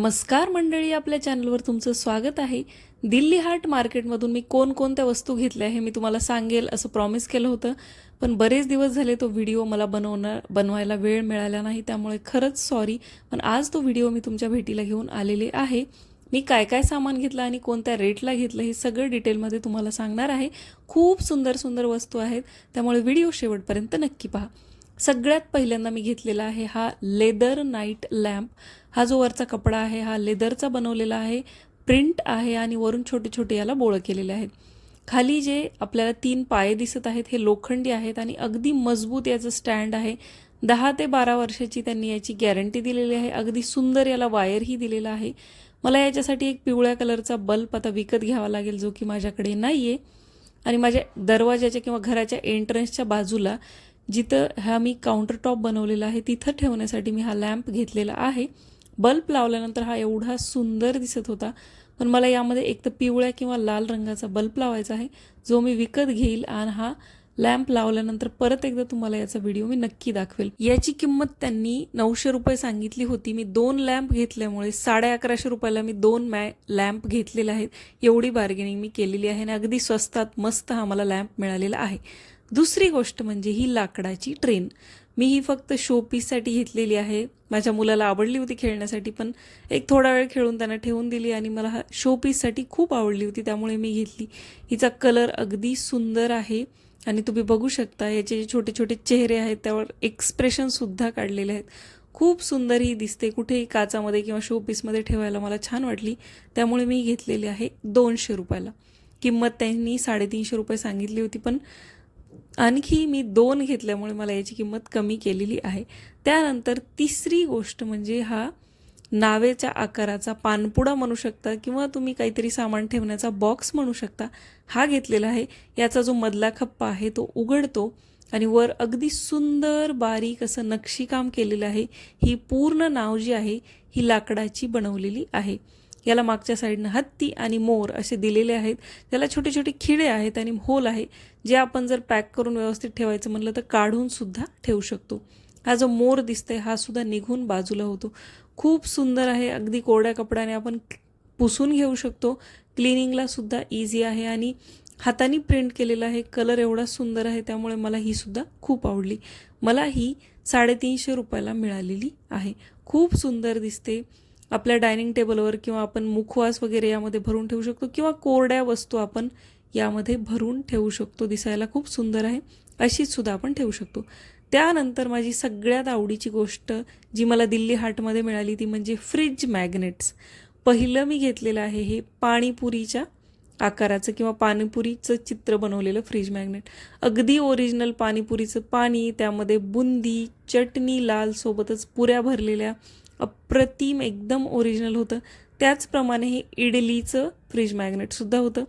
नमस्कार मंडळी, आपल्या चॅनलवर तुमचं स्वागत आहे. दिल्ली हार्ट मार्केटमधून मी कोणकोणत्या वस्तू घेतल्या हे मी तुम्हाला सांगेल असं प्रॉमिस केलं होतं, पण बरेच दिवस झाले तो व्हिडिओ मला बनवायला वेळ मिळाला नाही, त्यामुळे खरंच सॉरी. पण आज तो व्हिडिओ मी तुमच्या भेटीला घेऊन आलेले आहे. मी काय काय सामान घेतलं आणि कोणत्या रेटला घेतलं हे सगळं डिटेलमध्ये तुम्हाला सांगणार आहे. खूप सुंदर सुंदर वस्तू आहेत, त्यामुळे व्हिडिओ शेवटपर्यंत नक्की पहा. सगळ्यात पहिल्यांदा मी घेतलेला आहे हा लेदर नाईट लॅम्प. हा जो वरचा कपडा आहे हा लेदरचा बनवलेला आहे, प्रिंट आहे आणि वरून छोटे छोटे याला बोळ केलेले आहेत. खाली जे आपल्याला 3 पाये दिसत आहेत हे लोखंडी आहेत आणि अगदी मजबूत याचं स्टँड आहे. 10 ते 12 वर्षाची त्यांनी याची गॅरंटी दिलेली आहे. अगदी सुंदर याला वायरही दिलेला आहे. मला याच्यासाठी एक पिवळ्या कलरचा बल्ब आता विकत घ्यावा लागेल, जो की माझ्याकडे नाही आहे. आणि माझ्या दरवाजाच्या किंवा घराच्या एंट्रन्सच्या बाजूला जिथं हा मी काउंटरटॉप बनवलेला आहे तिथं ठेवण्यासाठी मी हा लॅम्प घेतलेला आहे. बल्ब लावल्यानंतर हा एवढा सुंदर दिसत होता, पण मला यामध्ये एक तर पिवळ्या किंवा लाल रंगाचा बल्ब लावायचा आहे, जो मी विकत घेईल. आणि हा लॅम्प लावल्यानंतर परत एकदा तुम्हाला याचा व्हिडिओ मी नक्की दाखवेल. याची किंमत त्यांनी 900 रुपये सांगितली होती. मी 2 लॅम्प घेतल्यामुळे 1150 रुपयाला मी 2 लॅम्प घेतलेले आहेत. एवढी बार्गेनिंग मी केलेली आहे आणि अगदी स्वस्तात मस्त हा मला लॅम्प मिळालेला आहे. दुसरी गोष्ट म्हणजे ही लाकडाची ट्रेन. मी ही फक्त शो पीससाठी घेतलेली आहे. माझ्या मुलाला आवडली होती खेळण्यासाठी, पण एक थोडा वेळ खेळून त्यांना ठेवून दिली आणि मला हा शो पीससाठी खूप आवडली होती, त्यामुळे मी घेतली. हिचा कलर अगदी सुंदर आहे आणि तुम्ही बघू शकता याचे जे छोटे छोटे चेहरे आहेत त्यावर एक्सप्रेशनसुद्धा काढलेले आहेत. खूप सुंदर ही दिसते. कुठेही काचामध्ये किंवा शो पीसमध्ये ठेवायला मला छान वाटली, त्यामुळे मी घेतलेली आहे 200 रुपयाला. किंमत त्यांनी 350 रुपये सांगितली होती, पण आणखी मी 2 घेतल्यामुळे मला याची किंमत कमी केलेली आहे. त्यानंतर तिसरी गोष्ट म्हणजे हा नावेच्या आकाराचा पानपुडा म्हणू शकता किंवा तुम्ही काहीतरी सामान ठेवण्याचा बॉक्स म्हणू शकता, हा घेतलेला आहे. याचा जो मधला खप्पा आहे तो उघडतो आणि वर अगदी सुंदर बारीक असं नक्षीकाम केलेलं आहे. ही पूर्ण नाव जी आहे ही लाकडाची बनवलेली आहे. याला मागच्या साईडनं हत्ती आणि मोर असे दिलेले आहेत. त्याला छोटे छोटे खिळे आहेत आणि होल आहे, जे आपण जर पॅक करून व्यवस्थित ठेवायचं म्हणलं तर काढून सुद्धा ठेवू शकतो. हा जो मोर दिसतोय हा सुद्धा निघून बाजूला होतो. खूप सुंदर आहे. अगदी कोरड्या कपड्याने आपण पुसून घेऊ शकतो. क्लिनिंगला सुद्धा इझी आहे आणि हाताने प्रिंट केलेला आहे. कलर एवढा सुंदर आहे, त्यामुळे मला ही सुद्धा खूप आवडली. मला ही 350 रुपयाला मिळालेली आहे. खूप सुंदर दिसते. आपल्या डायनिंग टेबलवर किंवा आपण मुखवास वगैरे यामध्ये भरून ठेवू शकतो किंवा कोरड्या वस्तू आपण यामध्ये भरून ठेवू शकतो. दिसायला खूप सुंदर आहे, अशीच सुद्धा आपण ठेवू शकतो. त्यानंतर माझी सगळ्यात आवडीची गोष्ट जी मला दिल्ली हार्टमध्ये मिळाली ती म्हणजे फ्रिज मॅग्नेट्स. पहिलं मी घेतलेलं आहे हे पाणीपुरीच्या आकाराचं किंवा पाणीपुरीचं चित्र बनवलेलं फ्रीज मॅग्नेट. अगदी ओरिजिनल पाणीपुरीचं पाणी, त्यामध्ये बुंदी, चटणी लाल, सोबतच पुऱ्या भरलेल्या, अप्रतिम एकदम ओरिजिनल होतं. त्याचप्रमाणे हे इडलीचं फ्रीज मॅग्नेटसुद्धा होतं.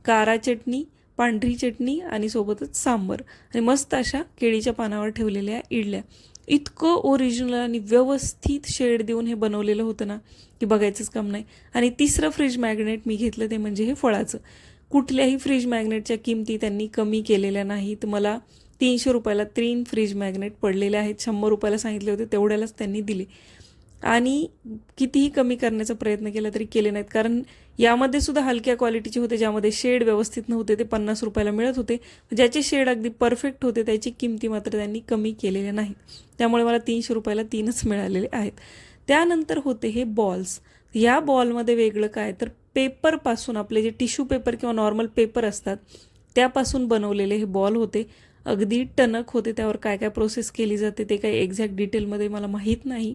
कारा चटणी, पांढरी चटणी आणि सोबतच सांबर आणि मस्त अशा केळीच्या पानावर ठेवलेल्या इडल्या. इतकं ओरिजिनल आणि व्यवस्थित शेड देऊन हे बनवलेलं होतं ना की बघायचंच काम नाही. आणि तिसरं फ्रीज मॅग्नेट मी घेतलं ते म्हणजे हे फळाचं. कुठल्याही फ्रीज मॅग्नेटच्या किमती त्यांनी कमी केलेल्या नाहीत. मला 300 रुपयाला 3 फ्रीज मॅग्नेट पडलेले आहेत. 100 रुपयाला सांगितले होते तेवढ्यालाच त्यांनी दिले आणि कितीही कमी करण्याचा प्रयत्न केला तरी केले नाहीत, कारण यामध्ये सुद्धा हलक्या क्वालिटीचे होते, ज्यामध्ये शेड व्यवस्थित नव्हते. ते 50 रुपयाला मिळत होते. ज्याचे शेड अगदी परफेक्ट होते त्याची किमती मात्र त्यांनी कमी केलेल्या नाहीत. त्यामुळे मला 300 रुपयाला 3च मिळालेले आहेत. त्यानंतर होते हे बॉल्स. या बॉलमध्ये वेगळं काय तर पेपरपासून, आपले जे टिश्यू पेपर किंवा नॉर्मल पेपर असतात त्यापासून बनवलेले हे बॉल होते. अगदी टणक होते. त्यावर काय काय प्रोसेस केली जाते ते काही एक्झॅक्ट डिटेलमध्ये मला माहीत नाही.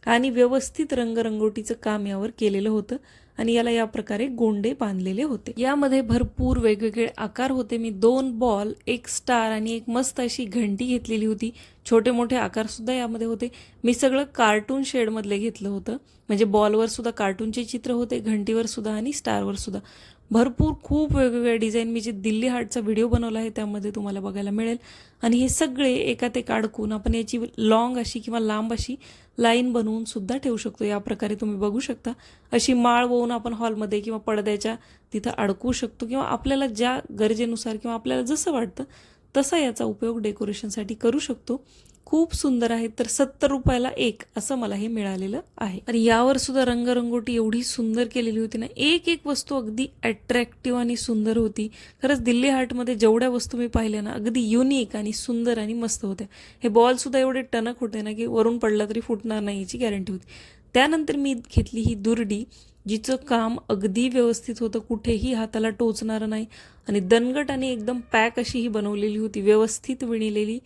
आणि व्यवस्थित रंगरंगोटीचं काम यावर केलेलं होतं आणि याला या प्रकारे गोंडे बांधलेले होते. यामध्ये भरपूर वेगवेगळे आकार होते. मी 2 बॉल, 1 स्टार आणि एक मस्त अशी घंटी घेतलेली होती. छोटे मोठे आकारसुद्धा यामध्ये होते. मी सगळं कार्टून शेडमधले घेतलं होतं, म्हणजे बॉलवर सुद्धा कार्टूनचे चित्र होते, घंटीवर सुद्धा आणि स्टारवर सुद्धा. भरपूर खूप वेगवेगळ्या डिझाईन मी जे दिल्ली हार्टचा व्हिडिओ बनवला आहे त्यामध्ये तुम्हाला बघायला मिळेल. आणि हे सगळे एकात एक अडकून आपण याची लॉंग अशी किंवा लांब अशी लाईन बनवून सुद्धा ठेवू शकतो. या प्रकारे तुम्ही बघू शकता. अशी माळ वळून आपण हॉलमध्ये किंवा पडद्याच्या तिथं अडकवू शकतो किंवा आपल्याला ज्या गरजेनुसार किंवा आपल्याला जसं वाटतं तसा याचा उपयोग डेकोरेशनसाठी करू शकतो. खूप सुंदर आहेत. तर 70 रुपयाला एक असं मला हे मिळालेलं आहे. आणि यावर सुद्धा रंगरंगोटी एवढी सुंदर केलेली होती ना, एक एक वस्तू अगदी अट्रॅक्टिव्ह आणि सुंदर होती. खरंच दिल्ली हार्टमध्ये जेवढ्या वस्तू मी पाहिल्या ना, अगदी युनिक आणि सुंदर आणि मस्त होत्या. हे बॉल सुद्धा एवढे टणक होते ना, की वरून पडला तरी फुटणार नाही याची गॅरंटी होती. त्यानंतर मी घेतली ही दुर्डी, जिचं काम अगदी व्यवस्थित होतं, कुठेही हाताला टोचणारं नाही आणि दणकट आणि एकदम पॅक अशी ही बनवलेली होती, व्यवस्थित विणलेली.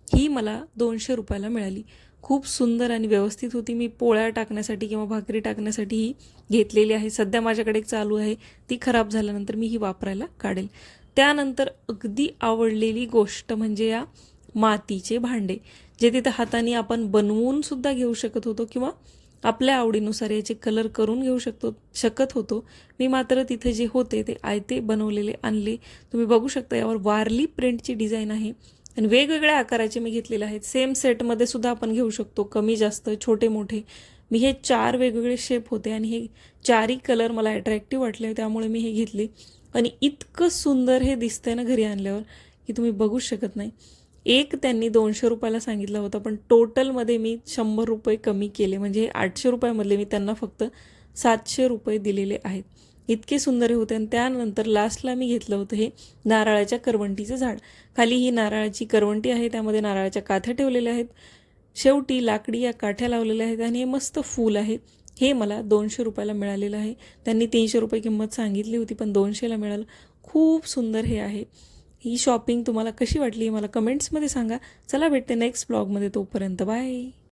ही मला 200 रुपयाला मिळाली. खूप सुंदर आणि व्यवस्थित होती. मी पोळ्या टाकण्यासाठी किंवा भाकरी टाकण्यासाठी ही घेतलेली आहे. सध्या माझ्याकडे एक चालू आहे, ती खराब झाल्यानंतर मी ही वापरायला काढेल. त्यानंतर अगदी आवडलेली गोष्ट म्हणजे या मातीचे भांडे, जे तिथं हाताने आपण बनवून सुद्धा घेऊ शकत होतो किंवा आपल्या आवडीनुसार याचे कलर करून घेऊ शकत होतो. मी मात्र तिथे जे होते ते आयते बनवलेले आणले. तुम्ही बघू शकता यावर वारली प्रिंटची डिझाईन आहे आणि वेगवेगळ्या आकाराचे मी घेतलेले आहेत. सेम सेटमध्ये सुद्धा आपण घेऊ शकतो, कमी जास्त छोटे मोठे. मी हे 4 वेगवेगळे शेप होते आणि हे 4ही कलर मला अट्रॅक्टिव्ह वाटले, त्यामुळे मी हे घेतले. आणि इतकं सुंदर हे दिसतंय ना घरी आणल्यावर, की तुम्ही बघूच शकत नाही. एक त्यांनी 200 रुपयाला सांगितला होता, पण टोटलमध्ये मी 100 रुपये कमी केले. म्हणजे 800 रुपयामधले मी त्यांना फक्त 700 रुपये दिलेले आहेत. इतके सुंदर हे होते. आणि त्यानंतर लास्टला मी घेतलं होतं हे नारळाच्या करवंटीचं झाड. खाली ही नारळाची करवंटी आहे, त्यामध्ये नारळाच्या काथ्या ठेवलेल्या आहेत. शेवटी लाकडी या काठ्या लावलेल्या आहेत आणि हे मस्त फूल आहे. हे मला 200 रुपयाला मिळालेलं आहे. त्यांनी 300 रुपये किंमत सांगितली होती, पण 200ला मिळालं. खूप सुंदर हे आहे. ही शॉपिंग तुम्हाला कशी वाटली मला कमेंट्समध्ये सांगा. चला भेटते नेक्स्ट ब्लॉगमध्ये, तोपर्यंत बाय.